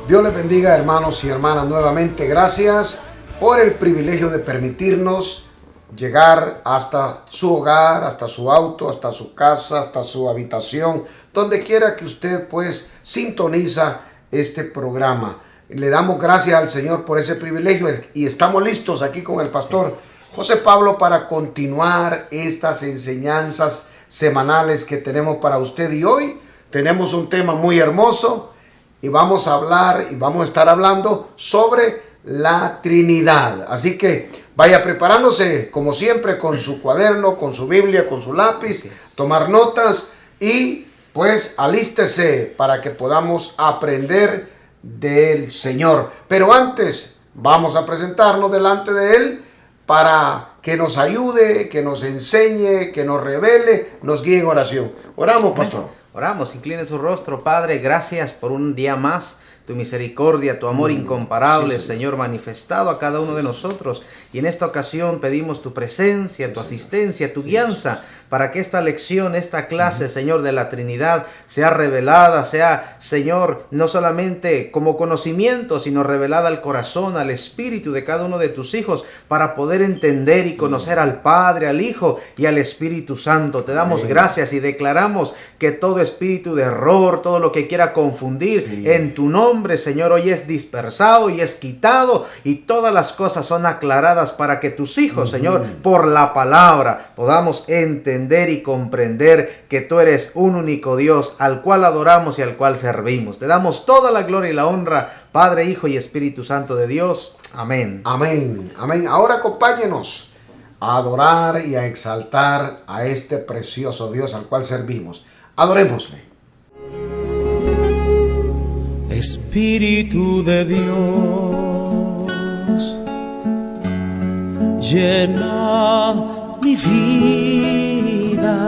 Dios les bendiga, hermanos y hermanas, nuevamente. Gracias por el privilegio de permitirnos llegar hasta su hogar, hasta su auto, hasta su casa, hasta su habitación, donde quiera que usted pues sintoniza este programa. Le damos gracias al Señor por ese privilegio y estamos listos aquí con el pastor José Pablo para continuar estas enseñanzas semanales que tenemos para usted. Y hoy tenemos un tema muy hermoso y vamos a estar hablando sobre la Trinidad. Así que vaya preparándose como siempre con su cuaderno, con su Biblia, con su lápiz, tomar notas y pues alístese para que podamos aprender del Señor. Pero antes vamos a presentarnos delante de Él para que nos ayude, que nos enseñe, que nos revele, nos guíe en oración. Oramos, pastor. Oramos, incline su rostro. Padre, gracias por un día más. Tu misericordia, tu amor incomparable, sí, Señor, manifestado a cada uno de nosotros. Y en esta ocasión pedimos tu presencia, tu asistencia, tu guianza, para que esta lección, esta clase, Señor, de la Trinidad sea revelada, sea, Señor, no solamente como conocimiento, sino revelada al corazón, al espíritu de cada uno de tus hijos, para poder entender y conocer al Padre, al Hijo y al Espíritu Santo. Te damos gracias y declaramos que todo espíritu de error, todo lo que quiera confundir, en tu nombre, Señor, hoy es dispersado y es quitado, y todas las cosas son aclaradas para que tus hijos, Señor, por la palabra podamos entender y comprender que tú eres un único Dios al cual adoramos y al cual servimos. Te damos toda la gloria y la honra, Padre, Hijo y Espíritu Santo de Dios. Amén. Amén. Amén. Ahora acompáñenos a adorar y a exaltar a este precioso Dios al cual servimos. Adorémosle. Espíritu de Dios, llena mi vida,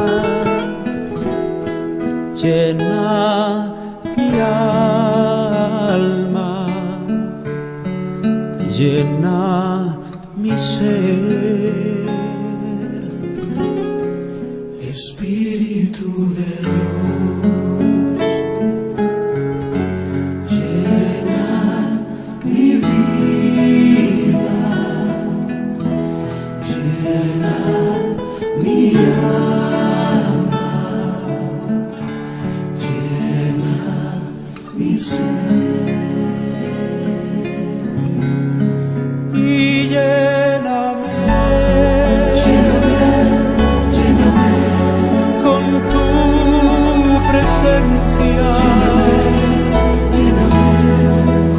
llena mi alma, llena mi ser. Espíritu de Dios, llena mi vida, llena mi alma, llena mi ser. Y lléname, lléname con tu presencia, lléname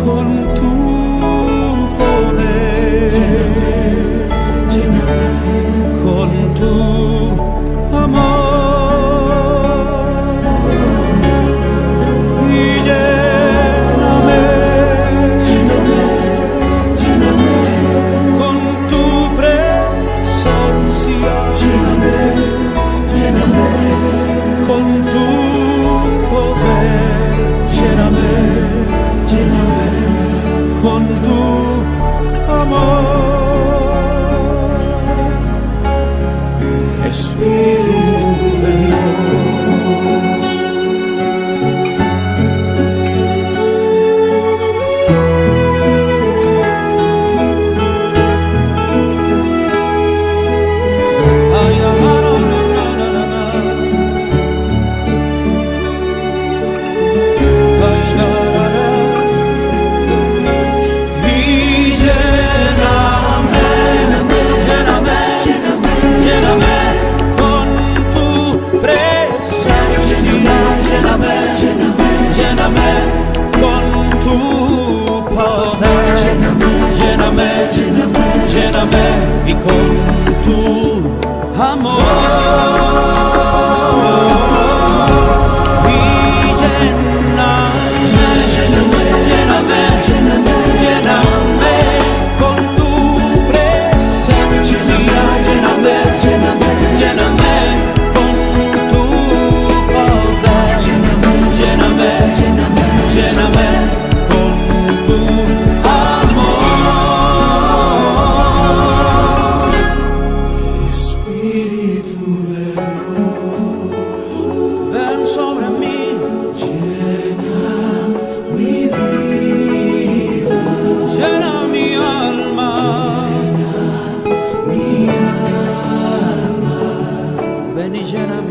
con tu poder, lléname con tu amor. Y lléname, lléname con tu presencia, lléname con tu poder, lléname con tu amor. Espíritu de Dios, ay, na, na, na, na, na, na. Ay, na, na, na. Y lléname, lléname con tu presencia, lléname con tu poder, lléname y con tu amor. Y lléname con tu presencia, lléname con tu poder, lléname con tu amor. Espíritu de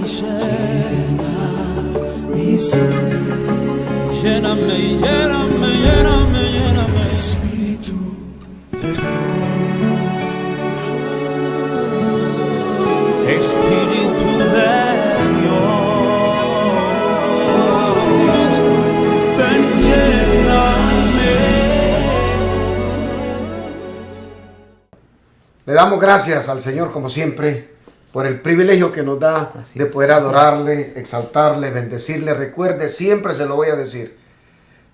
ser. Lléname, lléname, lléname, lléname. Espíritu de Dios. Espíritu de Dios. Ven, lléname. Le damos gracias al Señor, como siempre, por el privilegio que nos da de poder adorarle, exaltarle, bendecirle. Recuerde, siempre se lo voy a decir,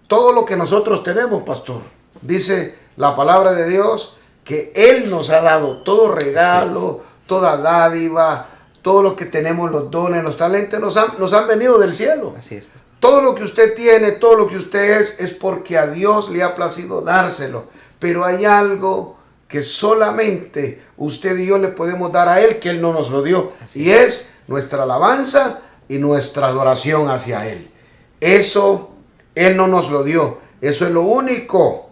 todo lo que nosotros tenemos, pastor, dice la palabra de Dios, que Él nos ha dado todo regalo, toda dádiva, todo lo que tenemos, los dones, los talentos, nos han venido del cielo. Así es, pastor. Todo lo que usted tiene, todo lo que usted es porque a Dios le ha placido dárselo. Pero hay algo que solamente usted y yo le podemos dar a Él, que Él no nos lo dio. Y es nuestra alabanza y nuestra adoración hacia Él. Eso Él no nos lo dio. Eso es lo único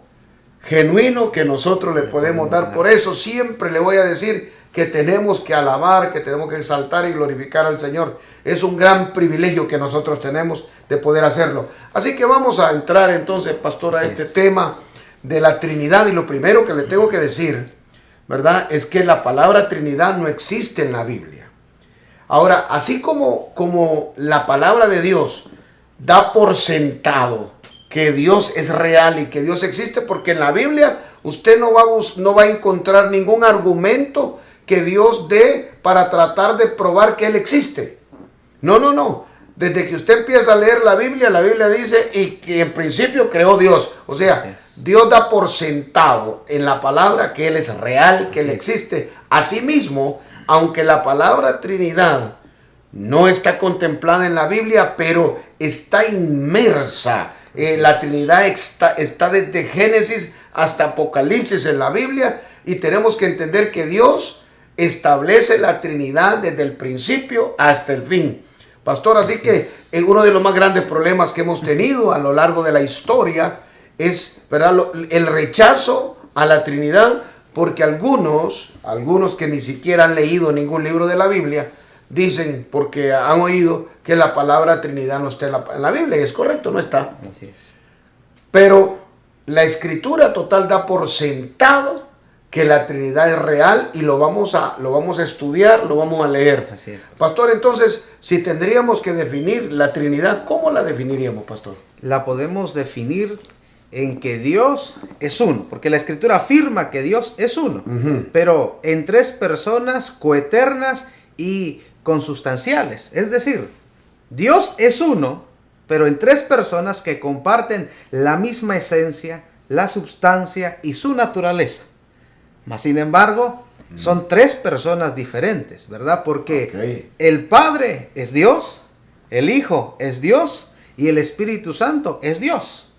genuino que nosotros le podemos dar. Por eso siempre le voy a decir que tenemos que alabar, que tenemos que exaltar y glorificar al Señor. Es un gran privilegio que nosotros tenemos de poder hacerlo. Así que vamos a entrar entonces, pastor, a este tema de la Trinidad. Y lo primero que le tengo que decir, ¿verdad?, es que la palabra Trinidad no existe en la Biblia. Ahora, así como la palabra de Dios da por sentado que Dios es real y que Dios existe, porque en la Biblia usted no va a encontrar ningún argumento que Dios dé para tratar de probar que Él existe. No. Desde que usted empieza a leer la Biblia dice, y que en principio creó Dios. O sea, Dios da por sentado en la palabra que Él es real, que Él existe. Asimismo, aunque la palabra Trinidad no está contemplada en la Biblia, pero está inmersa. La Trinidad está desde Génesis hasta Apocalipsis en la Biblia, y tenemos que entender que Dios establece la Trinidad desde el principio hasta el fin. Pastor, así que uno de los más grandes problemas que hemos tenido a lo largo de la historia es, ¿verdad?, el rechazo a la Trinidad, porque algunos que ni siquiera han leído ningún libro de la Biblia, dicen, porque han oído que la palabra Trinidad no está en la Biblia, y es correcto, no está. Así es. Pero la Escritura total da por sentado que la Trinidad es real, y lo vamos a estudiar, lo vamos a leer. Así es, pastor. Entonces, si tendríamos que definir la Trinidad, ¿cómo la definiríamos, pastor? La podemos definir en que Dios es uno, porque la Escritura afirma que Dios es uno, pero en tres personas coeternas y consustanciales. Es decir, Dios es uno, pero en tres personas que comparten la misma esencia, la substancia y su naturaleza. Mas, sin embargo, son tres personas diferentes, ¿verdad? Porque el Padre es Dios, el Hijo es Dios y el Espíritu Santo es Dios.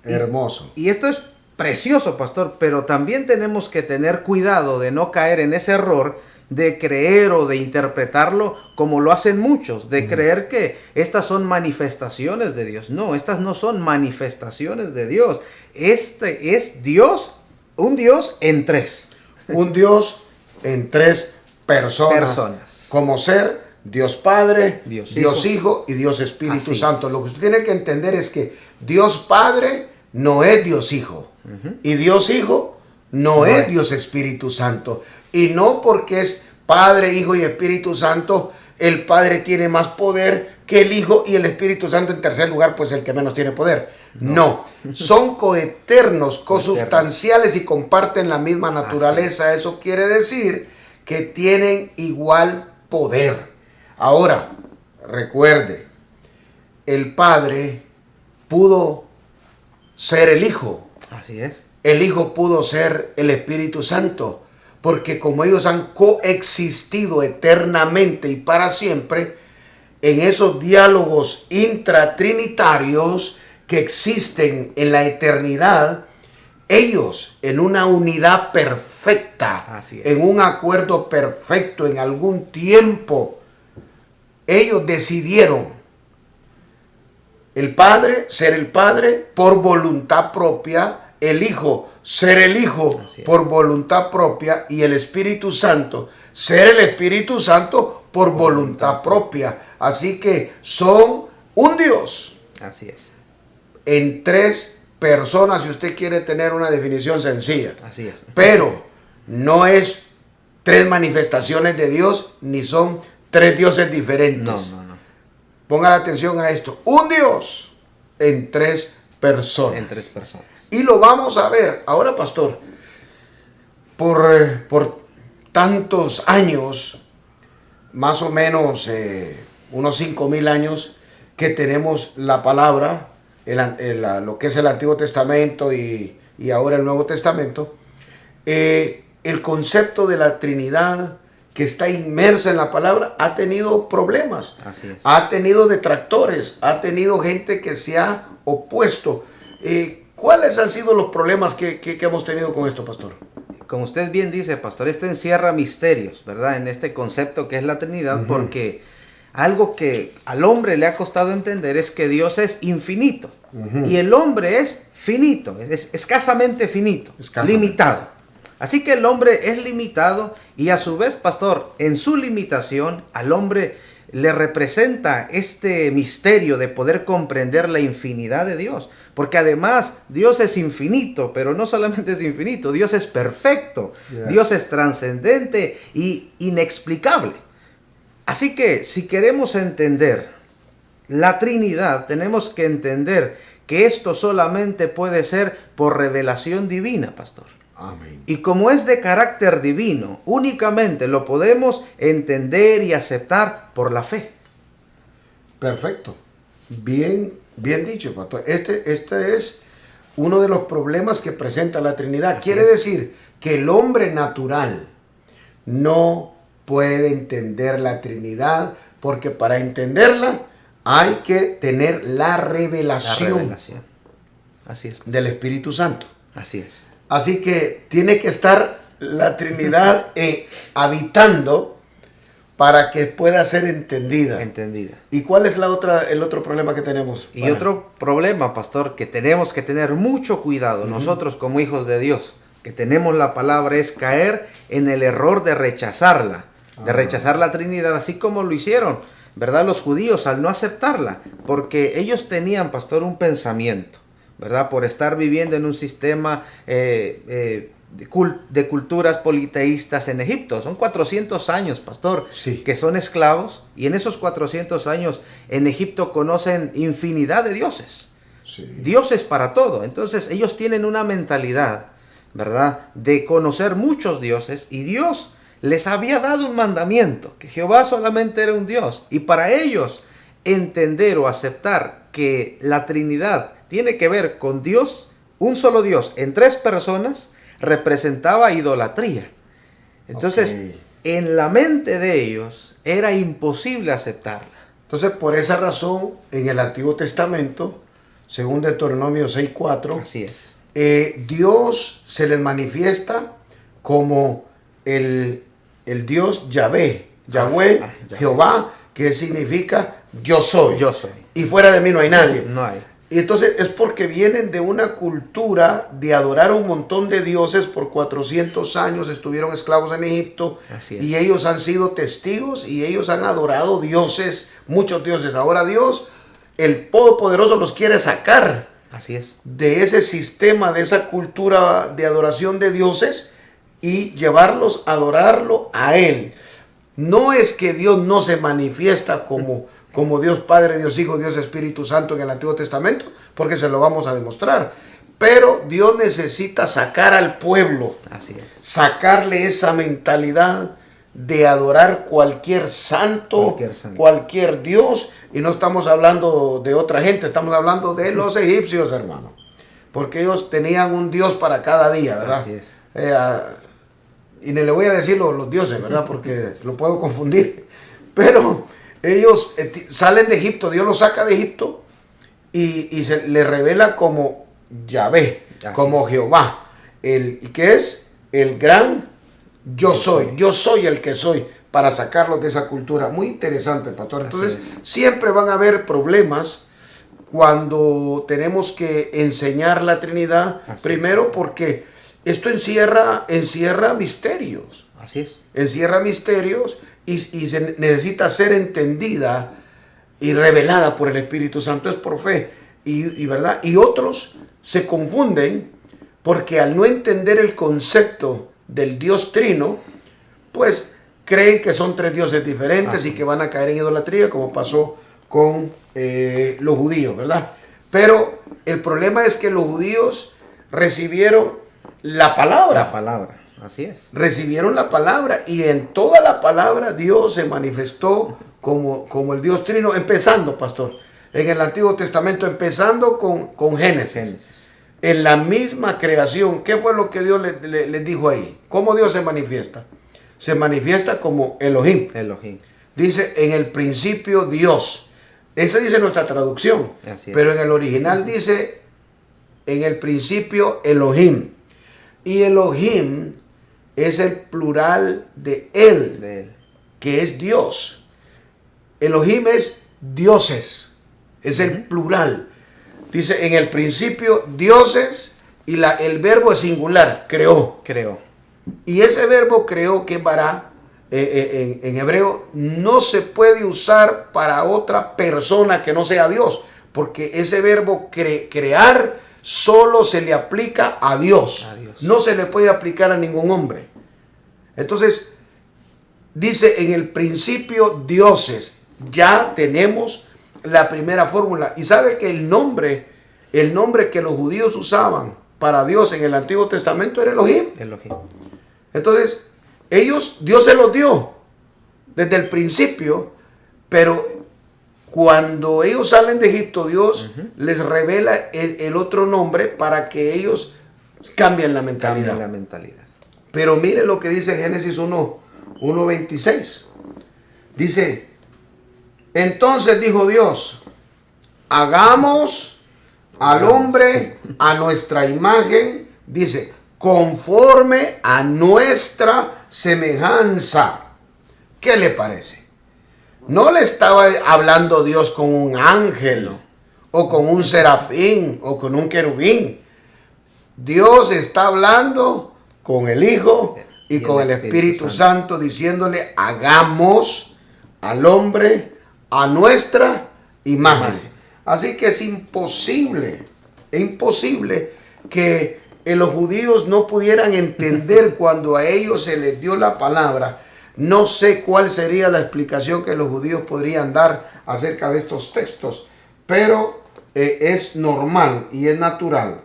Hermoso. Y esto es precioso, pastor, pero también tenemos que tener cuidado de no caer en ese error de creer o de interpretarlo como lo hacen muchos, de creer que estas son manifestaciones de Dios. No, estas no son manifestaciones de Dios. Este es Dios, un Dios en tres. Un Dios en tres personas. Como ser Dios Padre, Dios Hijo y Dios Espíritu Santo. Lo que usted tiene que entender es que Dios Padre no es Dios Hijo. Y Dios Hijo no es Dios Espíritu Santo. Y no porque es Padre, Hijo y Espíritu Santo, el Padre tiene más poder que el Hijo, y el Espíritu Santo en tercer lugar, pues el que menos tiene poder. No, son coeternos, consubstanciales y comparten la misma naturaleza. Eso quiere decir que tienen igual poder. Ahora, recuerde, el Padre pudo ser el Hijo. Así es. El Hijo pudo ser el Espíritu Santo, porque como ellos han coexistido eternamente y para siempre, en esos diálogos intratrinitarios que existen en la eternidad, ellos en una unidad perfecta, en un acuerdo perfecto, en algún tiempo, ellos decidieron el Padre ser el Padre por voluntad propia, el Hijo ser el Hijo por voluntad propia, y el Espíritu Santo ser el Espíritu Santo por voluntad propia. Así que son un Dios Así es. en tres personas, si usted quiere tener una definición sencilla. Así es. Pero no es tres manifestaciones de Dios, ni son tres dioses diferentes. No. Ponga la atención a esto. Un Dios en tres personas. En tres personas. Y lo vamos a ver. Ahora, pastor, por tantos años, más o menos unos 5,000 años, que tenemos la palabra, lo que es el Antiguo Testamento y ahora el Nuevo Testamento, el concepto de la Trinidad que está inmersa en la palabra ha tenido problemas, Así es. ha tenido detractores, ha tenido gente que se ha opuesto. ¿Cuáles han sido los problemas que hemos tenido con esto, pastor? Como usted bien dice, pastor, esto encierra misterios, ¿verdad? En este concepto que es la Trinidad, porque algo que al hombre le ha costado entender es que Dios es infinito y el hombre es finito, es escasamente finito, limitado. Así que el hombre es limitado y a su vez, pastor, en su limitación al hombre le representa este misterio de poder comprender la infinidad de Dios. Porque además Dios es infinito, pero no solamente es infinito, Dios es perfecto, Yes. Dios es trascendente y inexplicable. Así que si queremos entender la Trinidad, tenemos que entender que esto solamente puede ser por revelación divina, pastor. Amén. Y como es de carácter divino, únicamente lo podemos entender y aceptar por la fe. Perfecto. Bien dicho, pastor. Este es uno de los problemas que presenta la Trinidad. Así Quiere es. decir que el hombre natural no puede entender la Trinidad, porque para entenderla hay que tener la La revelación revelación. Así es. del Espíritu Santo. Así es. Así que tiene que estar la Trinidad habitando para que pueda ser entendida. Entendida. ¿Y cuál es el otro problema que tenemos? Y otro problema, pastor, que tenemos que tener mucho cuidado nosotros como hijos de Dios, que tenemos la palabra, es caer en el error de rechazarla, de rechazar la Trinidad, así como lo hicieron, ¿verdad? Los judíos al no aceptarla, porque ellos tenían, pastor, un pensamiento, ¿verdad? Por estar viviendo en un sistema de culturas politeístas en Egipto. Son 400 años, pastor, Sí. que son esclavos, y en esos 400 años en Egipto conocen infinidad de dioses. Sí. Dioses para todo. Entonces ellos tienen una mentalidad, ¿verdad?, de conocer muchos dioses, y Dios les había dado un mandamiento, que Jehová solamente era un Dios, y para ellos entender o aceptar que la Trinidad tiene que ver con Dios, un solo Dios en tres personas, representaba idolatría. Entonces, Ok. en la mente de ellos era imposible aceptarla. Entonces, por esa razón, en el Antiguo Testamento, según Deuteronomio 6:4, Así es. Dios se les manifiesta como el Dios Yahvé, Yahweh, Yahvé. Jehová, que significa yo soy. Yo soy. Y fuera de mí no hay nadie. No hay. Y entonces es porque vienen de una cultura de adorar a un montón de dioses. Por 400 años estuvieron esclavos en Egipto. Así es. Y ellos han sido testigos y ellos han adorado dioses, muchos dioses. Ahora Dios, el Todopoderoso, los quiere sacar Así es. de ese sistema, de esa cultura de adoración de dioses, y llevarlos a adorarlo a Él. No es que Dios no se manifiesta como Dios Padre, Dios Hijo, Dios Espíritu Santo en el Antiguo Testamento, porque se lo vamos a demostrar. Pero Dios necesita sacar al pueblo, Así es. sacarle esa mentalidad de adorar cualquier santo, santo. cualquier Dios. Y no estamos hablando de otra gente, estamos hablando de los egipcios, hermano. Porque ellos tenían un Dios para cada día, ¿verdad? Así es. Y ni le voy a decir los dioses, ¿verdad? Porque lo puedo confundir. Pero ellos salen de Egipto, Dios los saca de Egipto y se le revela como Yahvé, Así como Jehová. ¿Y qué es? El gran yo soy. Yo soy el que soy, para sacarlos de esa cultura. Muy interesante, pastor. Entonces, Así siempre van a haber problemas cuando tenemos que enseñar la Trinidad. Así Primero es. porque esto encierra misterios. Así es. Encierra misterios, y se necesita ser entendida y revelada por el Espíritu Santo, es por fe. ¿Verdad? Y otros se confunden porque al no entender el concepto del Dios Trino, pues creen que son tres dioses diferentes y que van a caer en idolatría, como pasó con los judíos, ¿verdad? Pero el problema es que los judíos recibieron la palabra. La palabra, así es. Recibieron la palabra y en toda la palabra Dios se manifestó como el Dios Trino, empezando, pastor, en el Antiguo Testamento, empezando con Génesis. En la misma creación, ¿qué fue lo que Dios les dijo ahí? ¿Cómo Dios se manifiesta? Se manifiesta como Elohim. Elohim. Dice, en el principio Dios. Esa dice nuestra traducción. Así es. Pero en el original dice, en el principio Elohim. Y Elohim es el plural de él, que es Dios. Elohim es dioses. Es el plural. Dice, en el principio dioses, y el verbo es singular, creó. Creó. Y ese verbo creó, que es bara, en hebreo, no se puede usar para otra persona que no sea Dios, porque ese verbo crear solo se le aplica a Dios. No se le puede aplicar a ningún hombre. Entonces, dice, en el principio dioses. Ya tenemos la primera fórmula. Y sabe que el nombre que los judíos usaban para Dios en el Antiguo Testamento era Elohim. Elohim. Entonces, Dios se los dio desde el principio, pero cuando ellos salen de Egipto, Dios les revela el otro nombre para que ellos cambien la mentalidad. Pero mire lo que dice Génesis 1:26. Dice, entonces dijo Dios, hagamos al hombre a nuestra imagen, dice, conforme a nuestra semejanza. ¿Qué le parece? No le estaba hablando Dios con un ángel, o con un serafín, o con un querubín. Dios está hablando con el Hijo y con el Espíritu Santo, diciéndole, hagamos al hombre a nuestra imagen. Así que es imposible que los judíos no pudieran entender cuando a ellos se les dio la palabra. No sé cuál sería la explicación que los judíos podrían dar acerca de estos textos, pero es normal y es natural,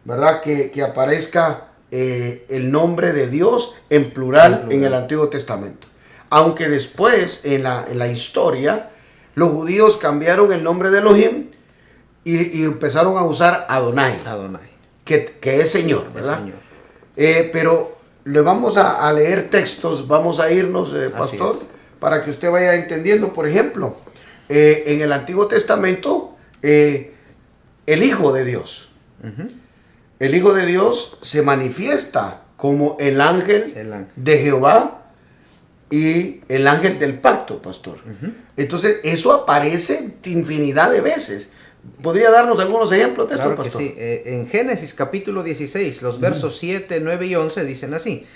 ¿verdad? Que aparezca el nombre de Dios en plural en el Antiguo Testamento. Aunque después, en la historia, los judíos cambiaron el nombre de Elohim y empezaron a usar Adonai. Que es Señor, ¿verdad? Pero le vamos a leer textos, vamos a irnos, pastor, para que usted vaya entendiendo. Por ejemplo, en el Antiguo Testamento, el Hijo de Dios. El Hijo de Dios se manifiesta como el ángel de Jehová y el ángel del pacto, pastor. Entonces, eso aparece infinidad de veces. ¿Podría darnos algunos ejemplos de esto, pastor? Que sí. En Génesis capítulo 16, los versos 7, 9 y 11 dicen así.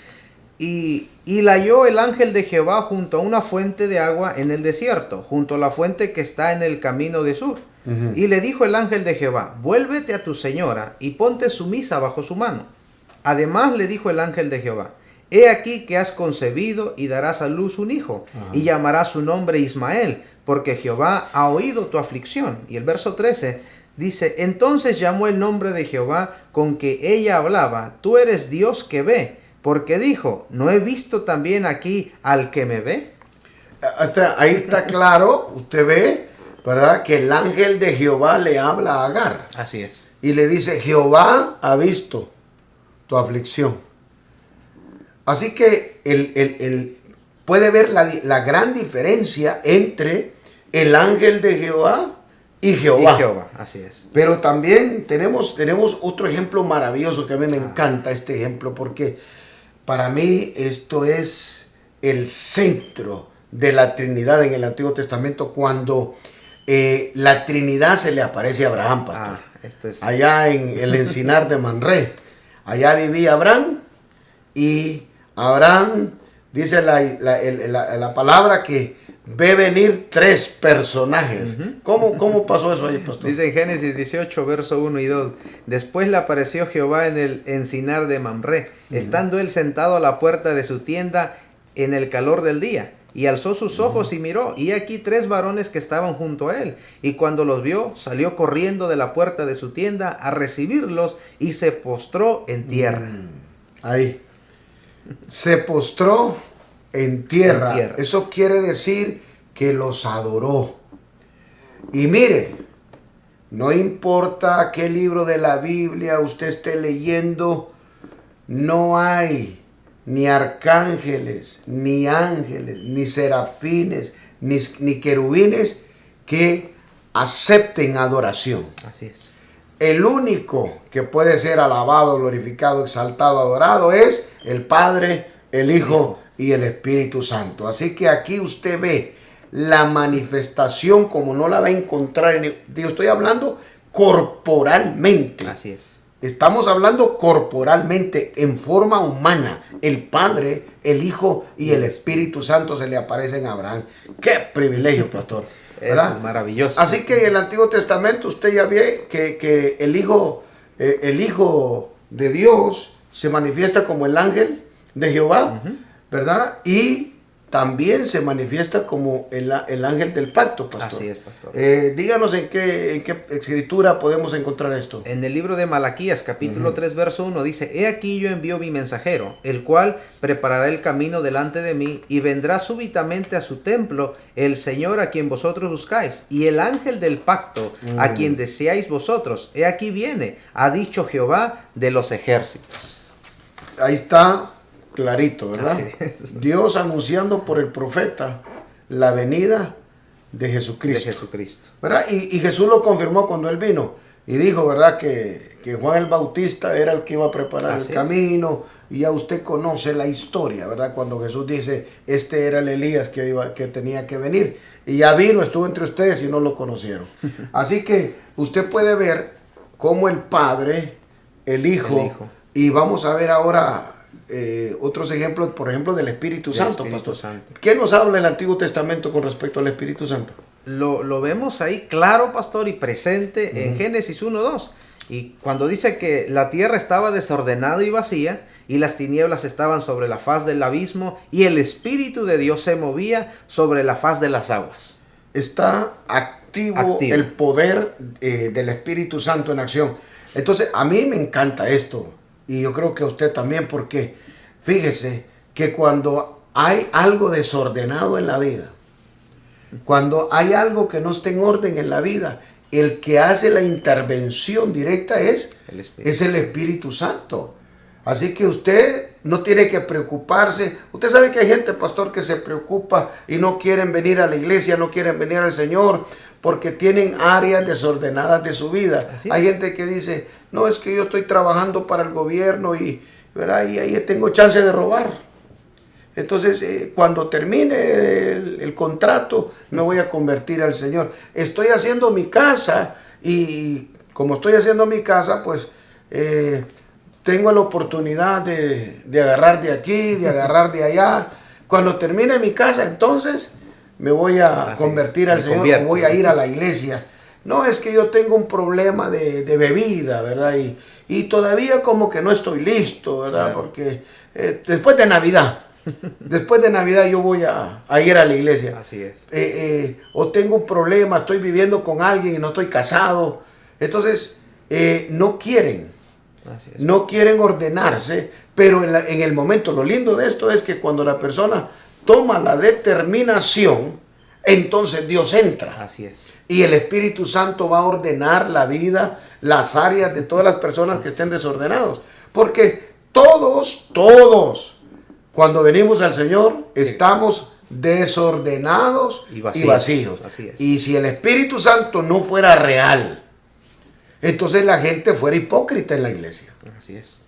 Y la halló el ángel de Jehová junto a una fuente de agua en el desierto, junto a la fuente que está en el camino de Sur. Y le dijo el ángel de Jehová, vuélvete a tu señora y ponte sumisa bajo su mano. Además le dijo el ángel de Jehová, he aquí que has concebido y darás a luz un hijo, y llamarás su nombre Ismael, porque Jehová ha oído tu aflicción. Y el verso 13 dice, entonces llamó el nombre de Jehová con que ella hablaba, tú eres Dios que ve, porque dijo, ¿no he visto también aquí al que me ve? Ahí está claro, usted ve, ¿verdad? Que el ángel de Jehová le habla a Agar. Así es. Y le dice, Jehová ha visto tu aflicción. Así que puede ver la gran diferencia entre el ángel de Jehová y Jehová. Así es. Pero también tenemos otro ejemplo maravilloso que a mí me encanta este ejemplo, porque para mí esto es el centro de la Trinidad en el Antiguo Testamento, cuando la Trinidad se le aparece a Abraham, pastor. Allá en el encinar de Manré. Allá vivía Abraham y Abraham dice la palabra que ve venir 3 personajes. ¿Cómo pasó eso ahí, pastor? Dice en Génesis 18, verso 1 y 2. Después le apareció Jehová en el encinar de Mamré, estando él sentado a la puerta de su tienda en el calor del día. Y alzó sus ojos y miró, y aquí 3 varones que estaban junto a él. Y cuando los vio, salió corriendo de la puerta de su tienda a recibirlos y se postró en tierra. Ahí. Se postró en tierra. Eso quiere decir que los adoró. Y mire, no importa qué libro de la Biblia usted esté leyendo, no hay ni arcángeles, ni ángeles, ni serafines, ni querubines que acepten adoración. Así es. El único que puede ser alabado, glorificado, exaltado, adorado es el Padre, el Hijo y el Espíritu Santo. Así que aquí usted ve la manifestación como no la va a encontrar yo estoy hablando corporalmente. Así es. Estamos hablando corporalmente, en forma humana. El Padre, el Hijo y el Espíritu Santo se le aparecen a Abraham. ¡Qué privilegio, pastor! ¿Verdad? Es maravilloso. Así que en el Antiguo Testamento usted ya ve que el Hijo de Dios se manifiesta como el ángel de Jehová, ¿verdad? Y también se manifiesta como el ángel del pacto, pastor. Así es, pastor. Díganos en qué escritura podemos encontrar esto. En el libro de Malaquías, capítulo 3, verso 1, dice: He aquí yo envío mi mensajero, el cual preparará el camino delante de mí, y vendrá súbitamente a su templo el Señor a quien vosotros buscáis, y el ángel del pacto a quien deseáis vosotros. He aquí viene, ha dicho Jehová de los ejércitos. Ahí está clarito, ¿verdad? Así es. Dios anunciando por el profeta la venida de Jesucristo. De Jesucristo. ¿Verdad? Y Jesús lo confirmó cuando él vino y dijo, ¿verdad? Que Juan el Bautista era el que iba a preparar Así el camino. Y ya usted conoce la historia, ¿verdad? Cuando Jesús dice, este era el Elías que tenía que venir. Y ya vino, estuvo entre ustedes y no lo conocieron. Así que usted puede ver cómo el Padre, el Hijo. Y vamos a ver ahora otros ejemplos, por ejemplo, del Espíritu Santo, pastor. ¿Qué nos habla el Antiguo Testamento con respecto al Espíritu Santo? Lo vemos ahí claro, pastor, y presente en Génesis 1:2. Y cuando dice que la tierra estaba desordenada y vacía, y las tinieblas estaban sobre la faz del abismo, y el Espíritu de Dios se movía sobre la faz de las aguas. Está activo. El poder del Espíritu Santo en acción. Entonces, a mí me encanta esto. Y yo creo que a usted también, porque fíjese que cuando hay algo desordenado en la vida, cuando hay algo que no está en orden en la vida, el que hace la intervención directa es el Espíritu Santo. Así que usted no tiene que preocuparse. Usted sabe que hay gente, pastor, que se preocupa y no quieren venir a la iglesia, no quieren venir al Señor, porque tienen áreas desordenadas de su vida. Hay gente que dice, no, es que yo estoy trabajando para el gobierno ¿verdad? Y ahí tengo chance de robar. Entonces, cuando termine el contrato, me voy a convertir al Señor. Estoy haciendo mi casa y como estoy haciendo mi casa, pues tengo la oportunidad de agarrar de aquí, de agarrar de allá. Cuando termine mi casa, entonces me voy a convertir al Señor o voy a ir a la iglesia. No, es que yo tengo un problema de bebida, ¿verdad? Y todavía como que no estoy listo, ¿verdad? Porque después de Navidad yo voy a ir a la iglesia. Así es. O tengo un problema, estoy viviendo con alguien y no estoy casado. Entonces, no quieren. Así es. No quieren ordenarse, pero en el momento, lo lindo de esto es que cuando la persona toma la determinación, entonces Dios entra. Así es. Y el Espíritu Santo va a ordenar la vida, las áreas de todas las personas que estén desordenados. Porque todos, cuando venimos al Señor, estamos desordenados y vacíos. Así es. Y si el Espíritu Santo no fuera real, entonces la gente fuera hipócrita en la iglesia. Así es.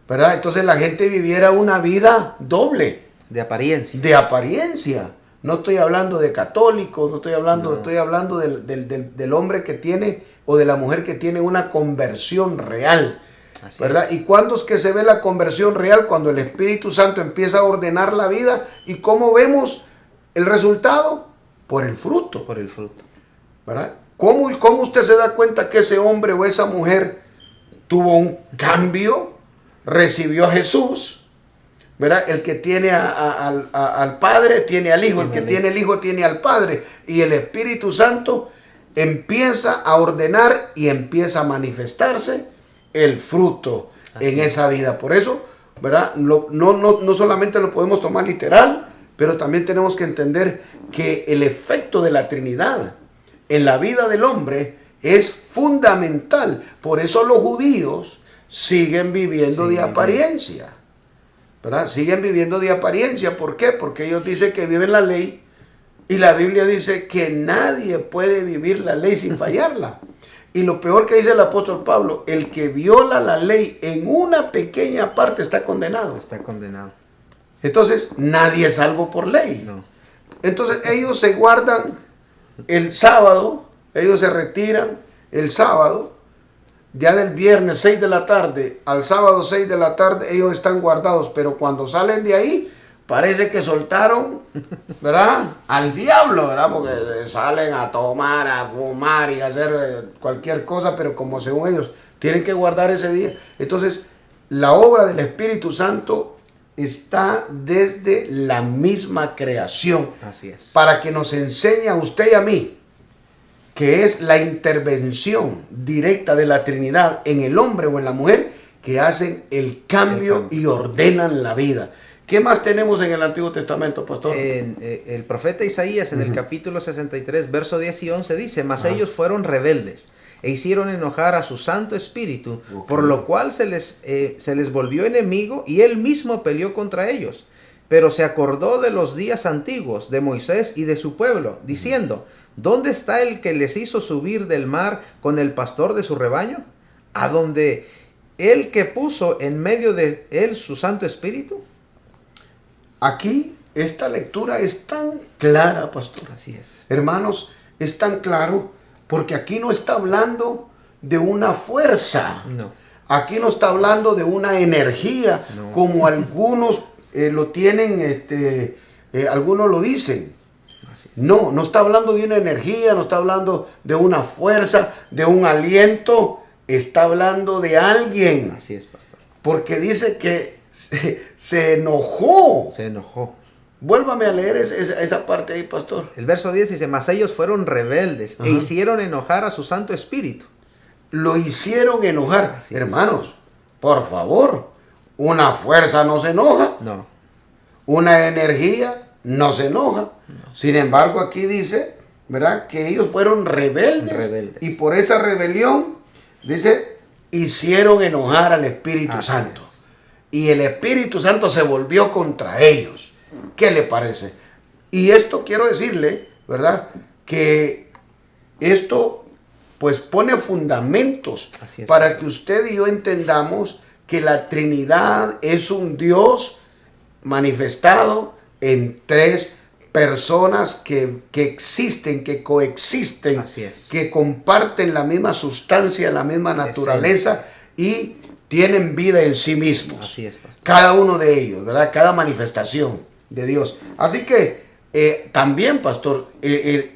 ¿Verdad? Entonces la gente viviera una vida doble. De apariencia. De apariencia. No estoy hablando de católicos, estoy hablando del hombre que tiene o de la mujer que tiene una conversión real. Así ¿verdad? ¿Y cuándo es que se ve la conversión real? Cuando el Espíritu Santo empieza a ordenar la vida. ¿Y cómo vemos el resultado? Por el fruto, Por el fruto. ¿verdad? ¿Cómo usted se da cuenta que ese hombre o esa mujer tuvo un cambio, recibió a Jesús, ¿verdad? El que tiene al Padre tiene al Hijo, el que tiene el Hijo tiene al Padre, y el Espíritu Santo empieza a ordenar y empieza a manifestarse el fruto en esa vida. Por eso, ¿verdad? No solamente lo podemos tomar literal, pero también tenemos que entender que el efecto de la Trinidad en la vida del hombre es fundamental. Por eso los judíos siguen viviendo de apariencia, ¿verdad? Siguen viviendo de apariencia. ¿Por qué? Porque ellos dicen que viven la ley y la Biblia dice que nadie puede vivir la ley sin fallarla. Y lo peor que dice el apóstol Pablo, el que viola la ley en una pequeña parte está condenado. Está condenado. Entonces, nadie es salvo por ley. No. Entonces, ellos se guardan el sábado, ellos se retiran el sábado, ya del viernes 6 de la tarde al sábado 6 de la tarde, ellos están guardados, pero cuando salen de ahí, parece que soltaron, ¿verdad? Al diablo, ¿verdad? Porque salen a tomar, a fumar y a hacer cualquier cosa, pero como según ellos tienen que guardar ese día. Entonces, la obra del Espíritu Santo está desde la misma creación. Así es. Para que nos enseñe a usted y a mí que es la intervención directa de la Trinidad en el hombre o en la mujer que hacen el cambio y ordenan la vida. ¿Qué más tenemos en el Antiguo Testamento, pastor? El profeta Isaías en el capítulo 63, verso 10 y 11 dice: mas ellos fueron rebeldes e hicieron enojar a su Santo Espíritu, por lo cual se les volvió enemigo y él mismo peleó contra ellos. Pero se acordó de los días antiguos de Moisés y de su pueblo, diciendo: ¿dónde está el que les hizo subir del mar con el pastor de su rebaño? ¿A donde el que puso en medio de él su Santo Espíritu? Aquí esta lectura es tan clara, pastor. Así es. Hermanos, es tan claro porque aquí no está hablando de una fuerza. No. Aquí no está hablando de una energía, No. como algunos lo tienen, algunos lo dicen. No está hablando de una energía, no está hablando de una fuerza, de un aliento. Está hablando de alguien. Así es, pastor. Porque dice que se enojó. Se enojó. Vuélvame a leer esa parte ahí, pastor. El verso 10 dice: mas ellos fueron rebeldes Ajá. e hicieron enojar a su Santo Espíritu. Lo hicieron enojar. Así es. Hermanos, por favor, una fuerza no se enoja, No. una energía no se enoja. Sin embargo, aquí dice, ¿verdad?, que ellos fueron rebeldes. Y por esa rebelión, dice, hicieron enojar al Espíritu Así Santo. es. Y el Espíritu Santo se volvió contra ellos. ¿Qué le parece? Y esto quiero decirle, ¿verdad?, que esto pues pone fundamentos Así es. para que usted y yo entendamos que la Trinidad es un Dios manifestado en tres personas que existen, que coexisten, Así es. que comparten la misma sustancia, la misma naturaleza y tienen vida en sí mismos. Así es, pastor. Cada uno de ellos, ¿verdad? Cada manifestación de Dios. Así que también, pastor,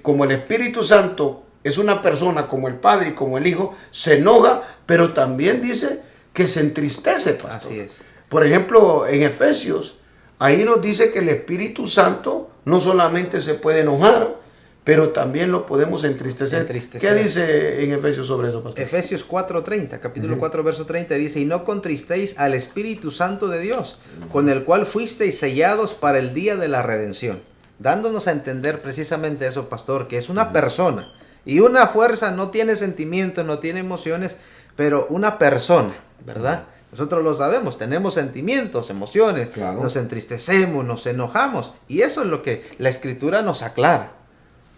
como el Espíritu Santo es una persona, como el Padre y como el Hijo, se enoja, pero también dice que se entristece, pastor. Así es. Por ejemplo, en Efesios, ahí nos dice que el Espíritu Santo no solamente se puede enojar, pero también lo podemos entristecer. ¿Qué dice en Efesios sobre eso, pastor? Efesios 4:30, capítulo 4, verso 30, dice: y no contristéis al Espíritu Santo de Dios, con el cual fuisteis sellados para el día de la redención. Dándonos a entender precisamente eso, pastor, que es una persona. Y una fuerza no tiene sentimientos, no tiene emociones, pero una persona, ¿verdad? Nosotros lo sabemos, tenemos sentimientos, emociones, Claro. Nos entristecemos, nos enojamos. Y eso es lo que la Escritura nos aclara.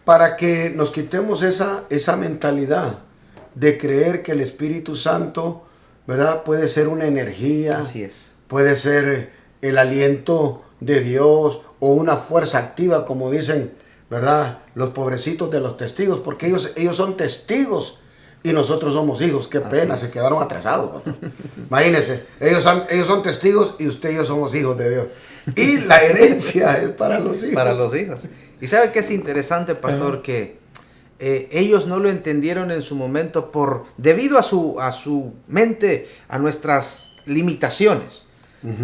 Para que nos quitemos esa mentalidad de creer que el Espíritu Santo, ¿verdad?, puede ser una energía, Así es. puede ser el aliento de Dios o una fuerza activa, como dicen, ¿verdad?, los pobrecitos de los testigos, porque ellos son testigos y nosotros somos hijos. Qué pena, es. se quedaron atrasados, pastor. Imagínense, ellos son testigos y usted y yo somos hijos de Dios. Y la herencia es para los hijos. Para los hijos. Y sabe que es interesante, pastor, que ellos no lo entendieron en su momento debido a su mente, a nuestras limitaciones.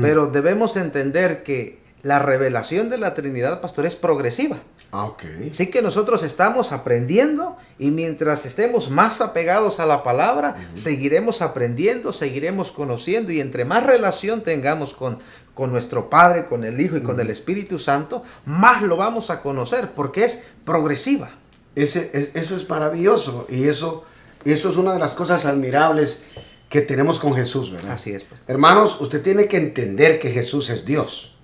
Pero debemos entender que la revelación de la Trinidad, pastor, es progresiva. Ok. Así que nosotros estamos aprendiendo y mientras estemos más apegados a la palabra, seguiremos aprendiendo, seguiremos conociendo y entre más relación tengamos con nuestro Padre, con el Hijo y con el Espíritu Santo, más lo vamos a conocer porque es progresiva. Eso es maravilloso y eso es una de las cosas admirables que tenemos con Jesús, ¿verdad? Así es, pastor. Hermanos, usted tiene que entender que Jesús es Dios.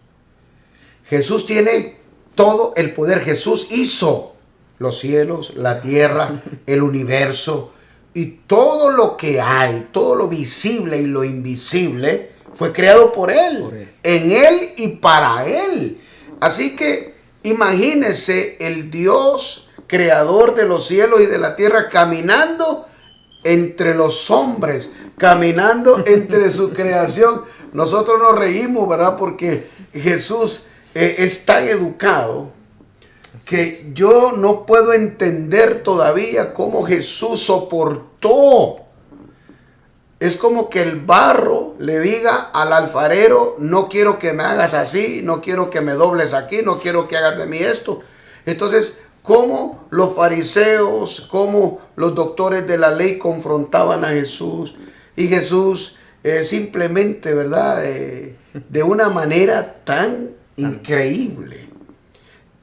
Jesús tiene todo el poder. Jesús hizo los cielos, la tierra, el universo y todo lo que hay, todo lo visible y lo invisible fue creado por Él, en Él y para Él. Así que imagínese el Dios creador de los cielos y de la tierra caminando entre los hombres, caminando entre su creación. Nosotros nos reímos, ¿verdad? Porque Jesús es tan educado que yo no puedo entender todavía cómo Jesús soportó. Es como que el barro le diga al alfarero, no quiero que me hagas así, no quiero que me dobles aquí, no quiero que hagas de mí esto. Entonces, cómo los fariseos, cómo los doctores de la ley confrontaban a Jesús. Y Jesús simplemente, ¿verdad? De una manera tan increíble,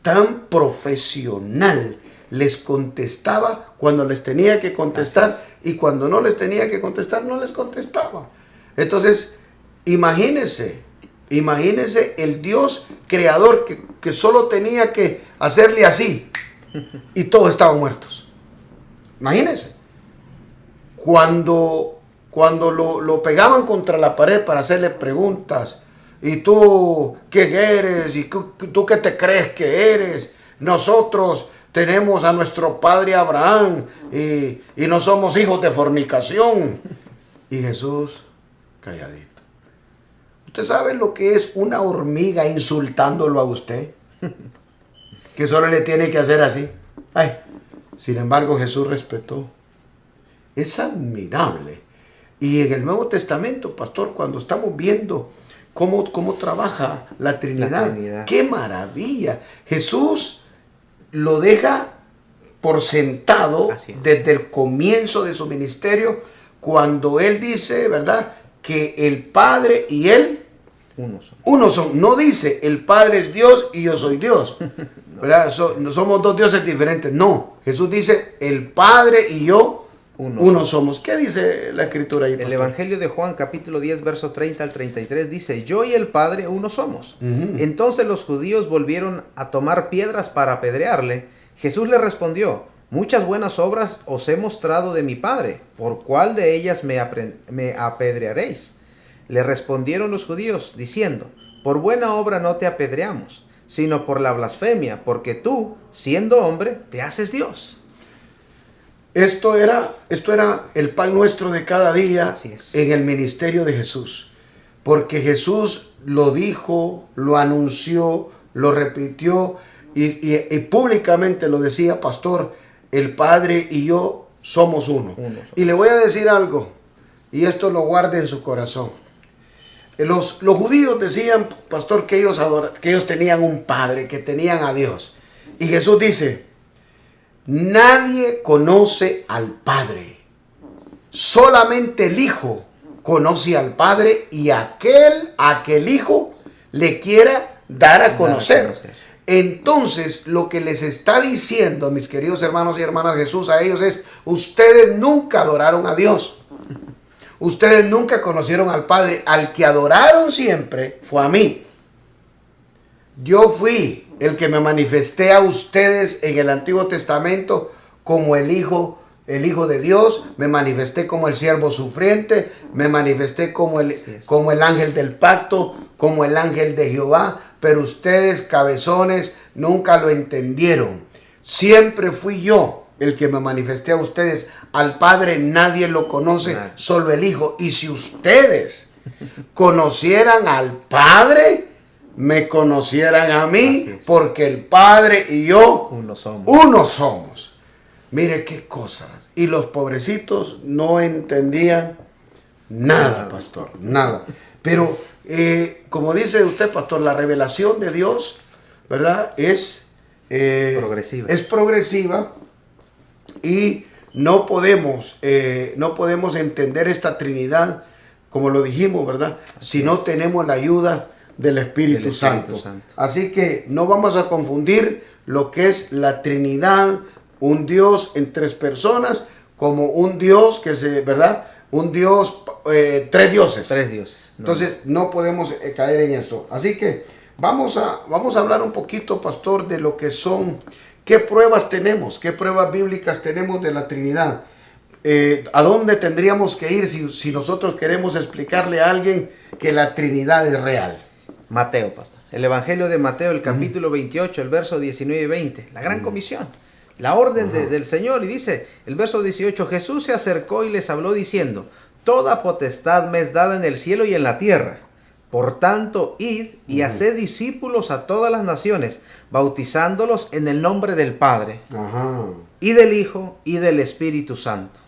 tan profesional, les contestaba cuando les tenía que contestar y cuando no les tenía que contestar, no les contestaba. Entonces, imagínense el Dios creador que solo tenía que hacerle así y todos estaban muertos. Imagínense. Cuando lo pegaban contra la pared para hacerle preguntas, ¿y tú qué eres? ¿Y tú qué te crees que eres? Nosotros tenemos a nuestro padre Abraham y no somos hijos de fornicación. Y Jesús, calladito. ¿Usted sabe lo que es una hormiga insultándolo a usted? Que solo le tiene que hacer así. Ay, sin embargo, Jesús respetó. Es admirable. Y en el Nuevo Testamento, pastor, cuando estamos viendo cómo trabaja la Trinidad, ¡qué maravilla! Jesús lo deja por sentado desde el comienzo de su ministerio, cuando Él dice, ¿verdad?, que el Padre y Él uno son. No dice, el Padre es Dios y yo soy Dios. ¿Verdad? No somos dos dioses diferentes. No, Jesús dice, el Padre y yo uno somos. ¿Qué dice la Escritura ahí, pastor? El Evangelio de Juan, capítulo 10, verso 30 al 33, dice, yo y el Padre uno somos. Entonces los judíos volvieron a tomar piedras para apedrearle. Jesús le respondió, muchas buenas obras os he mostrado de mi Padre, ¿por cuál de ellas me apedrearéis? Le respondieron los judíos, diciendo, por buena obra no te apedreamos, sino por la blasfemia, porque tú, siendo hombre, te haces Dios. Esto era el pan nuestro de cada día en el ministerio de Jesús. Porque Jesús lo dijo, lo anunció, lo repitió y públicamente lo decía, pastor, el Padre y yo somos uno. Y le voy a decir algo, y esto lo guarde en su corazón. Los judíos decían, pastor, que ellos tenían un Padre, que tenían a Dios. Y Jesús dice, nadie conoce al Padre, solamente el Hijo conoce al Padre y aquel a que el Hijo le quiera dar a conocer. Entonces, lo que les está diciendo, mis queridos hermanos y hermanas, Jesús a ellos es, ustedes nunca adoraron a Dios. Ustedes nunca conocieron al Padre. Al que adoraron siempre fue a mí. Yo fui el que me manifesté a ustedes en el Antiguo Testamento como el Hijo de Dios. Me manifesté como el siervo sufriente. Me manifesté como el ángel del pacto, como el ángel de Jehová. Pero ustedes, cabezones, nunca lo entendieron. Siempre fui yo el que me manifesté a ustedes al Padre nadie lo conoce, Nadie. solo el Hijo. Y si ustedes conocieran al Padre, me conocieran a mí, Así es. porque el Padre y yo Uno somos. uno somos. Mire qué cosas. Y los pobrecitos no entendían nada, pastor, nada. Pero como dice usted, pastor, la revelación de Dios, ¿verdad? Es Progresiva. Es progresiva y no podemos entender esta Trinidad, como lo dijimos, ¿verdad? Si no tenemos la ayuda del Espíritu Santo. Así que no vamos a confundir lo que es la Trinidad, un Dios en tres personas, como un Dios ¿verdad? Un Dios, tres dioses. Tres dioses. No. Entonces no podemos caer en esto. Así que vamos a hablar un poquito, pastor, de lo que son, qué pruebas tenemos, qué pruebas bíblicas tenemos de la Trinidad. ¿A dónde tendríamos que ir si nosotros queremos explicarle a alguien que la Trinidad es real? Mateo, pastor. El Evangelio de Mateo, el capítulo 28, el verso 19 y 20. La gran comisión. La orden del Señor. Y dice, el verso 18, Jesús se acercó y les habló diciendo, toda potestad me es dada en el cielo y en la tierra. Por tanto, id y haced discípulos a todas las naciones, bautizándolos en el nombre del Padre, y del Hijo, y del Espíritu Santo.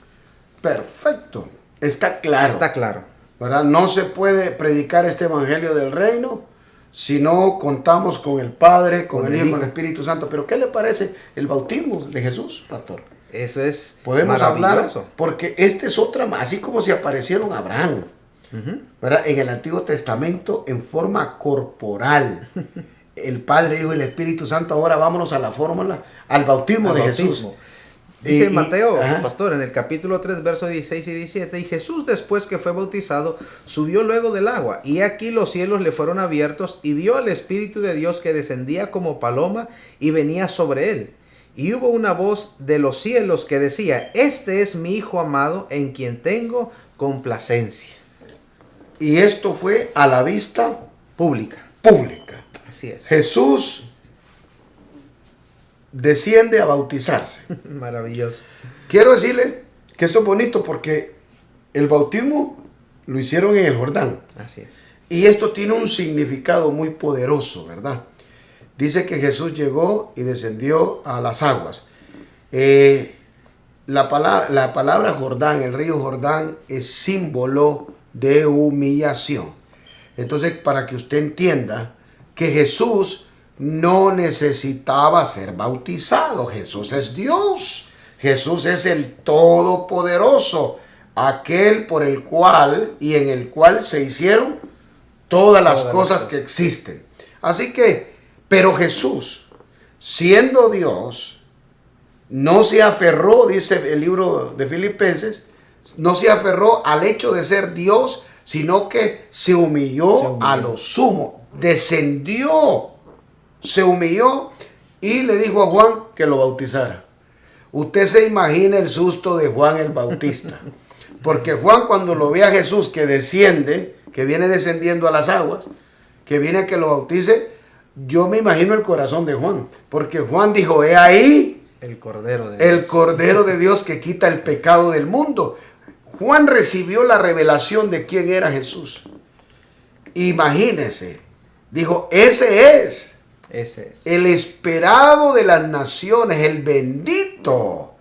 Perfecto. Está claro. Está claro. ¿Verdad? No se puede predicar este evangelio del reino si no contamos con el Padre, con el Hijo y con el Espíritu Santo. Pero ¿qué le parece el bautismo de Jesús, pastor? Eso es Podemos hablar, maravilloso. porque este es otra, así como si aparecieron Abraham, ¿verdad? En el Antiguo Testamento en forma corporal. El Padre, Hijo y el Espíritu Santo. Ahora vámonos a la fórmula, al bautismo de Jesús. Dice Mateo, ajá. pastor, en el capítulo 3, versos 16 y 17, y Jesús después que fue bautizado, subió luego del agua, y aquí los cielos le fueron abiertos, y vio al Espíritu de Dios que descendía como paloma, y venía sobre él. Y hubo una voz de los cielos que decía, este es mi Hijo amado, en quien tengo complacencia. Y esto fue a la vista Pública. pública. Así es. Jesús desciende a bautizarse. Maravilloso. Quiero decirle que eso es bonito porque el bautismo lo hicieron en el Jordán. Así es. Y esto tiene un significado muy poderoso, ¿verdad? Dice que Jesús llegó y descendió a las aguas. La palabra Jordán, el río Jordán, es símbolo de humillación. Entonces, para que usted entienda que Jesús no necesitaba ser bautizado. Jesús es Dios. Jesús es el Todopoderoso, aquel por el cual y en el cual se hicieron todas las cosas que existen. Así que, pero Jesús, siendo Dios, no se aferró, dice el libro de Filipenses, no se aferró al hecho de ser Dios, sino que se humilló a lo sumo, descendió, se humilló y le dijo a Juan que lo bautizara. Usted se imagina el susto de Juan el Bautista, porque Juan cuando lo ve a Jesús que desciende, que viene descendiendo a las aguas, que viene a que lo bautice, yo me imagino el corazón de Juan, porque Juan dijo, he ahí El Cordero de Dios. el Cordero de Dios que quita el pecado del mundo. Juan recibió la revelación de quién era Jesús. Imagínese, dijo, ese es el esperado de las naciones, el bendito.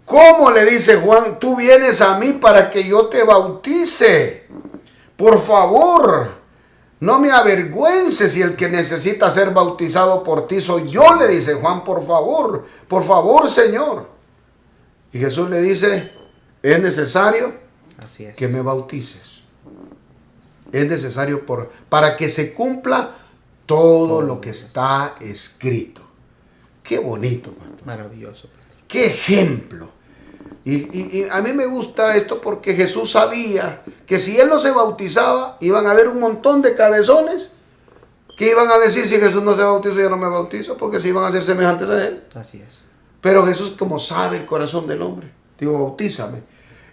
¿Cómo le dice Juan? Tú vienes a mí para que yo te bautice. Por favor, no me avergüences si el que necesita ser bautizado por ti soy yo, le dice Juan, por favor, Señor. Y Jesús le dice, es necesario Así es. que me bautices. Es necesario para que se cumpla todo lo que está escrito. Qué bonito, pastor. Maravilloso, pastor. Qué ejemplo. Y a mí me gusta esto porque Jesús sabía que si él no se bautizaba, iban a haber un montón de cabezones que iban a decir, si Jesús no se bautizó, yo no me bautizo, porque si iban a ser semejantes a él. Así es. Pero Jesús, como sabe el corazón del hombre, dijo, bautízame.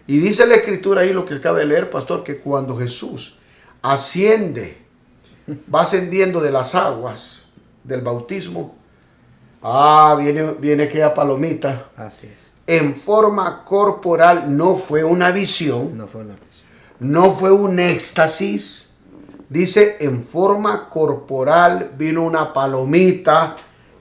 Y dice la Escritura ahí, lo que acaba de leer, pastor, que cuando Jesús asciende, va ascendiendo de las aguas del bautismo, Viene aquella palomita. Así es. En forma corporal, no fue una visión, No fue una visión. no fue un éxtasis. Dice, en forma corporal vino una palomita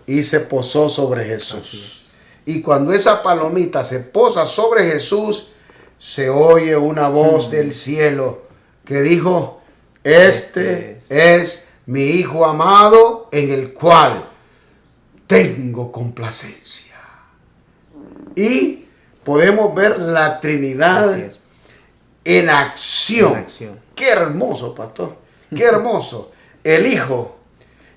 y se posó sobre Jesús. Y cuando esa palomita se posa sobre Jesús, se oye una voz del cielo que dijo, este es mi Hijo amado en el cual tengo complacencia. Y podemos ver la Trinidad Así es. en acción. En acción. Qué hermoso, pastor. Qué hermoso. El Hijo,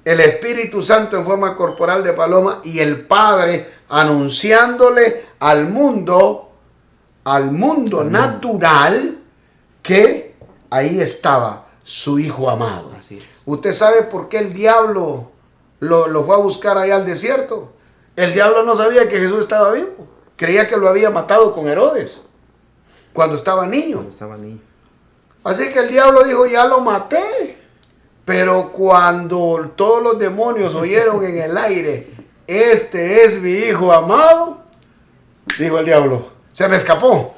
el Espíritu Santo en forma corporal de paloma y el Padre anunciándole al mundo natural que ahí estaba su Hijo amado. Así es. ¿Usted sabe por qué el diablo lo fue a buscar allá al desierto? El diablo no sabía que Jesús estaba vivo. Creía que lo había matado con Herodes cuando estaba niño. Cuando estaba niño. Así que el diablo dijo, ya lo maté. Pero cuando todos los demonios oyeron en el aire, este es mi Hijo amado, dijo el diablo, se me escapó.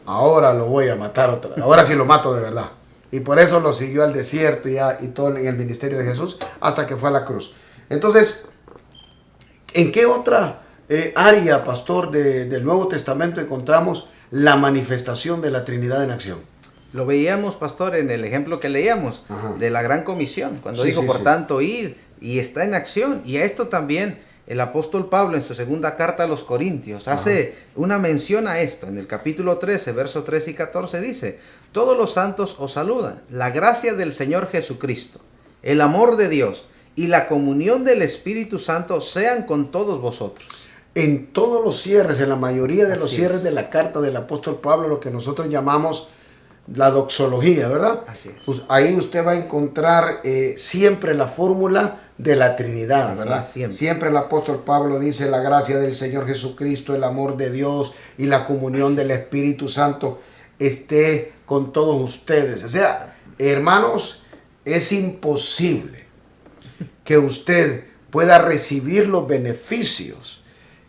Ahora lo voy a matar otra vez. Ahora sí lo mato de verdad. Y por eso lo siguió al desierto y todo en el ministerio de Jesús hasta que fue a la cruz. Entonces, ¿en qué otra área, pastor, del Nuevo Testamento encontramos la manifestación de la Trinidad en acción? Lo veíamos, pastor, en el ejemplo que leíamos de la Gran Comisión, cuando Sí, dijo, sí, por sí. tanto, id, y está en acción. Y a esto también el apóstol Pablo en su segunda carta a los Corintios hace una mención a esto. En el capítulo 13, versos 13 y 14 dice, todos los santos os saludan, la gracia del Señor Jesucristo, el amor de Dios y la comunión del Espíritu Santo sean con todos vosotros. En todos los cierres, en la mayoría de los Así cierres es. de la carta del apóstol Pablo, lo que nosotros llamamos la doxología, ¿verdad? Así es. Pues ahí usted va a encontrar siempre la fórmula de la Trinidad, Así ¿verdad? es, siempre. El apóstol Pablo dice la gracia del Señor Jesucristo, el amor de Dios y la comunión del Espíritu Santo esté con todos ustedes. O sea, hermanos, es imposible que usted pueda recibir los beneficios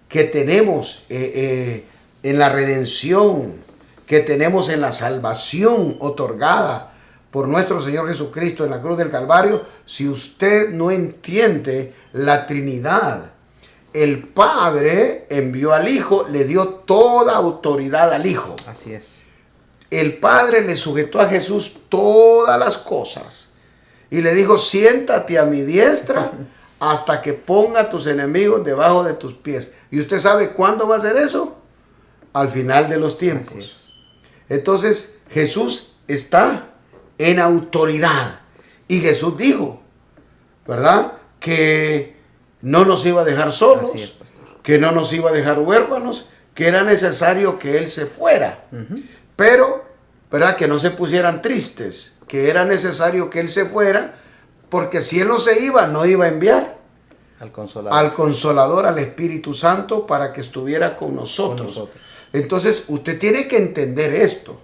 que tenemos en la redención, que tenemos en la salvación otorgada por nuestro Señor Jesucristo en la cruz del Calvario, si usted no entiende la Trinidad. El Padre envió al Hijo, le dio toda autoridad al Hijo. Así es. El Padre le sujetó a Jesús todas las cosas y le dijo, siéntate a mi diestra hasta que ponga a tus enemigos debajo de tus pies. ¿Y usted sabe cuándo va a hacer eso? Al final de los Así tiempos. es. Entonces Jesús está en autoridad. Y Jesús dijo, ¿verdad? Que no nos iba a dejar solos, Así es, pastor. que no nos iba a dejar huérfanos, que era necesario que Él se fuera. Ujú. Pero, ¿verdad? Que no se pusieran tristes, que era necesario que Él se fuera, porque si Él no se iba, no iba a enviar Al Consolador. al Consolador, al Espíritu Santo, para que estuviera con Con nosotros. nosotros. Entonces, usted tiene que entender esto,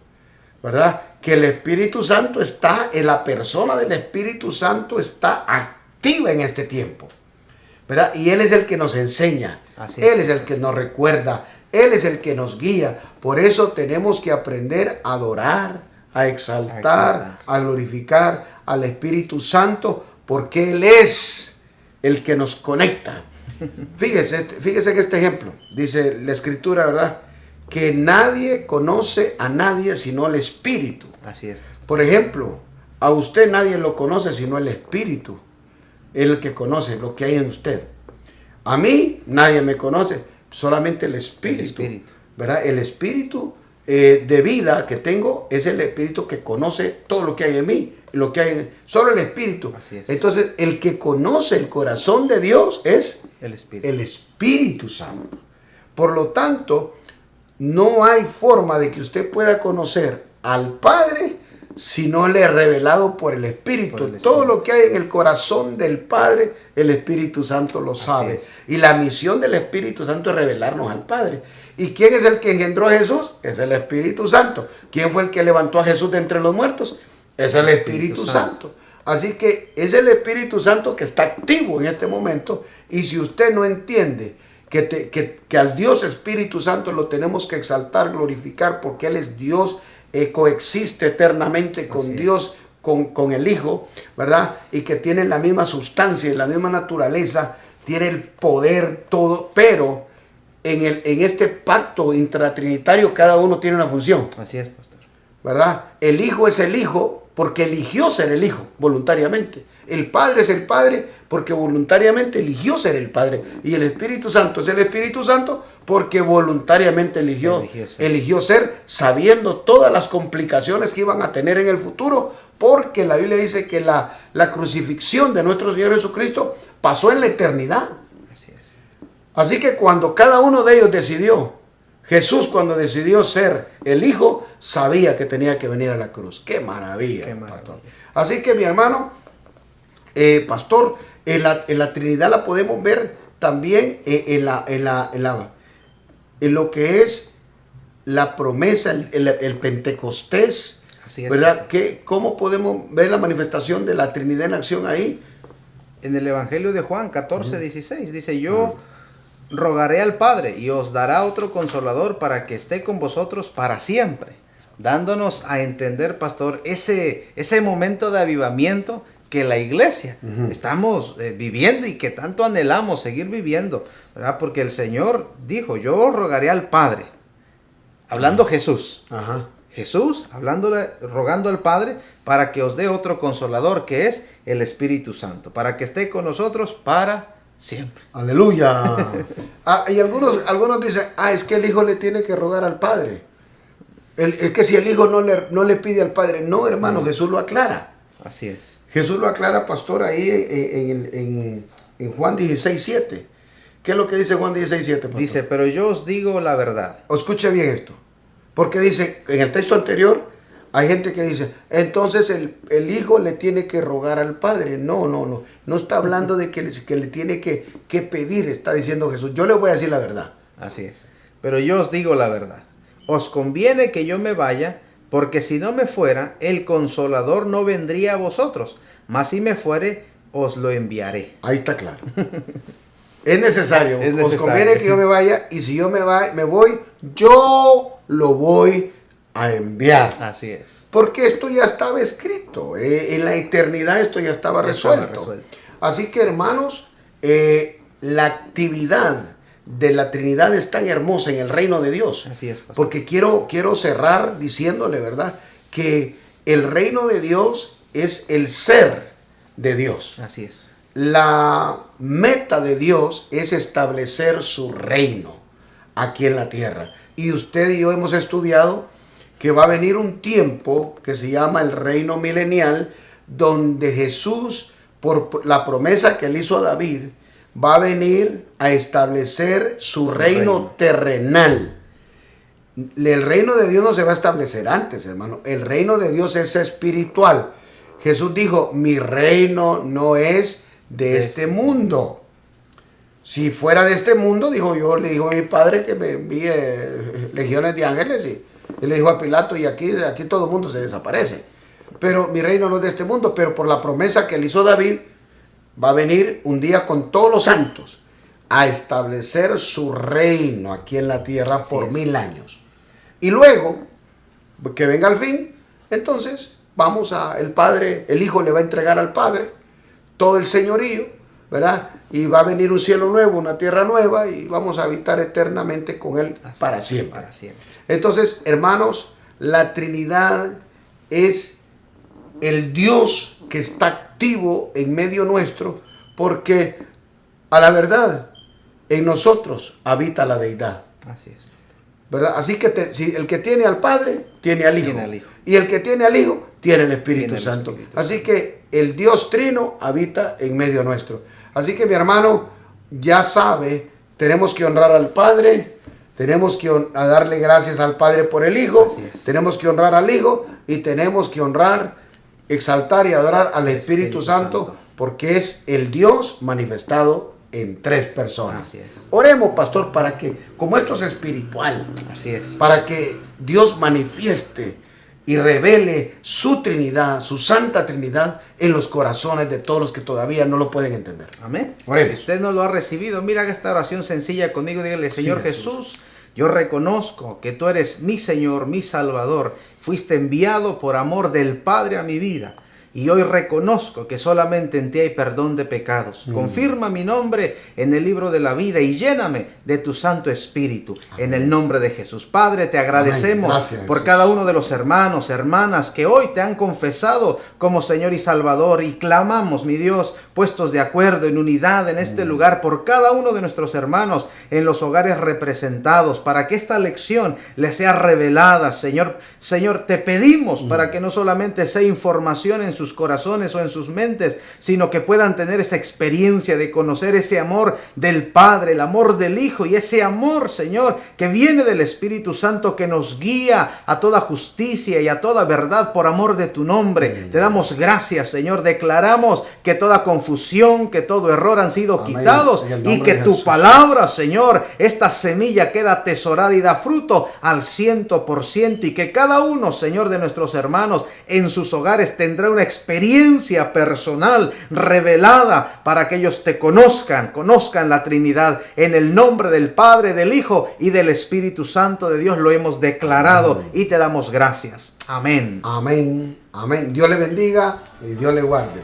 ¿verdad? Que el Espíritu Santo está, en la persona del Espíritu Santo está activa en este tiempo, ¿verdad? Y Él es el que nos enseña, Así es. Él es el que nos recuerda, Él es el que nos guía. Por eso tenemos que aprender a adorar, a exaltar, a glorificar al Espíritu Santo, porque Él es el que nos conecta. Fíjese en este ejemplo, dice la Escritura, ¿verdad? Que nadie conoce a nadie sino el Espíritu. Así es. Por ejemplo, a usted nadie lo conoce sino el Espíritu, el que conoce lo que hay en usted. A mí nadie me conoce, solamente el Espíritu. El Espíritu. ¿Verdad? El Espíritu de vida que tengo es el Espíritu que conoce todo lo que hay en mí, lo que hay solo el Espíritu. Así es. Entonces, el que conoce el corazón de Dios es El Espíritu. el Espíritu Santo. Por lo tanto, no hay forma de que usted pueda conocer al Padre si no le es revelado por el Espíritu. Por el Espíritu. Todo lo que hay en el corazón del Padre, el Espíritu Santo lo sabe. es. Y la misión del Espíritu Santo es revelarnos al Padre. ¿Y quién es el que engendró a Jesús? Es el Espíritu Santo. ¿Quién fue el que levantó a Jesús de entre los muertos? Es el Espíritu Santo. Así que es el Espíritu Santo que está activo en este momento. Y si usted no entiende que al Dios Espíritu Santo lo tenemos que exaltar, glorificar, porque Él es Dios, coexiste eternamente con Dios, con el Hijo, ¿verdad? Y que tiene la misma sustancia y la misma naturaleza, tiene el poder, todo, pero en este pacto intratrinitario cada uno tiene una función. Así es, pastor. ¿Verdad? El Hijo es el Hijo porque eligió ser el Hijo voluntariamente. El Padre es el Padre porque voluntariamente eligió ser el Padre. Y el Espíritu Santo es el Espíritu Santo porque voluntariamente eligió ser, sabiendo todas las complicaciones que iban a tener en el futuro, porque la Biblia dice que la crucifixión de nuestro Señor Jesucristo pasó en la eternidad. Así es. Así que cuando cada uno de ellos decidió, Jesús cuando decidió ser el Hijo, sabía que tenía que venir a la cruz. ¡Qué maravilla! Qué maravilla. Pastor! Así que mi hermano, pastor, en la Trinidad la podemos ver también en lo que es la promesa, el Pentecostés. Así es. ¿Verdad? ¿Cómo podemos ver la manifestación de la Trinidad en acción ahí? En el Evangelio de Juan 14:16 dice: yo rogaré al Padre y os dará otro consolador para que esté con vosotros para siempre. Dándonos a entender, pastor, ese momento de avivamiento que la iglesia estamos viviendo y que tanto anhelamos seguir viviendo, ¿verdad? Porque el Señor dijo: yo os rogaré al Padre. Hablando Jesús. Ajá. Jesús, rogando al Padre para que os dé otro consolador, que es el Espíritu Santo, para que esté con nosotros para siempre. Aleluya. Y algunos dicen, es que el Hijo le tiene que rogar al Padre. Es que si el Hijo no le pide al Padre. No, hermano, Jesús lo aclara. Así es. Jesús lo aclara, pastor, ahí en Juan 16:7. ¿Qué es lo que dice Juan 16:7, pastor? Dice: pero yo os digo la verdad. Escuche bien esto. Porque dice, en el texto anterior, hay gente que dice, entonces el Hijo le tiene que rogar al Padre. No está hablando de que le tiene que pedir, está diciendo Jesús. Yo le voy a decir la verdad. Así es. Pero yo os digo la verdad. Os conviene que yo me vaya, porque si no me fuera, el Consolador no vendría a vosotros. Mas si me fuere, os lo enviaré. Ahí está claro. Es necesario. Es Os necesario. conviene que yo me vaya, y si yo me voy, yo lo voy a enviar. Así es. Porque esto ya estaba escrito. En la eternidad esto ya estaba resuelto. Así que, hermanos, la actividad de la Trinidad es tan hermosa en el reino de Dios. Así es, pastor. Porque quiero cerrar diciéndole, ¿verdad?, que el reino de Dios es el ser de Dios. Así es. La meta de Dios es establecer su reino aquí en la tierra. Y usted y yo hemos estudiado que va a venir un tiempo que se llama el reino milenial, donde Jesús, por la promesa que él hizo a David, va a venir a establecer su reino terrenal. El reino de Dios no se va a establecer antes, hermano. El reino de Dios es espiritual. Jesús dijo, mi reino no es de este mundo. Si fuera de este mundo, le dijo a mi padre que me envíe legiones de ángeles, y le dijo a Pilato, y aquí todo el mundo se desaparece. Pero mi reino no es de este mundo, pero por la promesa que le hizo David, va a venir un día con todos los santos a establecer su reino aquí en la tierra por 1000 años. Y luego, que venga el fin, entonces el Hijo le va a entregar al Padre todo el señorío, ¿verdad? Y va a venir un cielo nuevo, una tierra nueva, y vamos a habitar eternamente con Él para siempre. Entonces, hermanos, la Trinidad es el Dios que está activo en medio nuestro, porque a la verdad, en nosotros habita la deidad. Así es. ¿Verdad? Así que si el que tiene al Padre, tiene al Hijo. Tiene al Hijo. Y el que tiene al Hijo, tiene el Espíritu Tiene el Santo. Espíritu Así que el Dios Trino habita en medio nuestro. Así que mi hermano, ya sabe, tenemos que honrar al Padre, tenemos que darle gracias al Padre por el Hijo, tenemos que honrar al Hijo, y tenemos que honrar, exaltar y adorar al Espíritu Santo, porque es el Dios manifestado en 3 personas. Así es. Oremos, pastor, para que, como esto es espiritual, Así es. para que Dios manifieste y revele su Trinidad, su Santa Trinidad en los corazones de todos los que todavía no lo pueden entender. Amén. Oremos. Si usted no lo ha recibido, mira esta oración sencilla conmigo. Dígale: Señor Sí, Jesús. Jesús, yo reconozco que tú eres mi Señor, mi Salvador. Fuiste enviado por amor del Padre a mi vida. Y hoy reconozco que solamente en ti hay perdón de pecados. Confirma mi nombre en el libro de la vida y lléname de tu Santo Espíritu. En el nombre de Jesús. Padre, te agradecemos Gracias, por Jesús. cada uno de los hermanos, hermanas que hoy te han confesado como Señor y Salvador. Y clamamos, mi Dios, puestos de acuerdo, en unidad en este lugar, por cada uno de nuestros hermanos en los hogares representados, para que esta lección les sea revelada, Señor. Señor, te pedimos para que no solamente sea información en sus corazones o en sus mentes, sino que puedan tener esa experiencia de conocer ese amor del Padre, el amor del Hijo, y ese amor, Señor, que viene del Espíritu Santo, que nos guía a toda justicia y a toda verdad por amor de tu nombre. Te damos gracias, Señor. Declaramos que toda confusión, que todo error han sido Amén. quitados, En el y nombre que de tu Jesús. palabra, Señor, esta semilla queda atesorada y da fruto al 100%, y que cada uno, Señor, de nuestros hermanos en sus hogares tendrá una experiencia personal revelada para que ellos te conozcan la Trinidad. En el nombre del Padre, del Hijo y del Espíritu Santo de Dios lo hemos declarado y te damos gracias. Amén. Amén, amén. Dios le bendiga y Dios le guarde.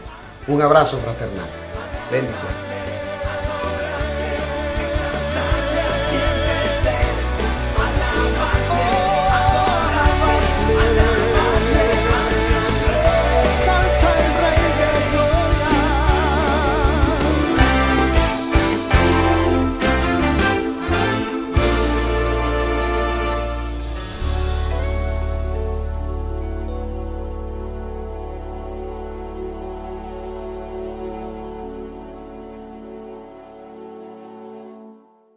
Un abrazo fraternal. Bendiciones.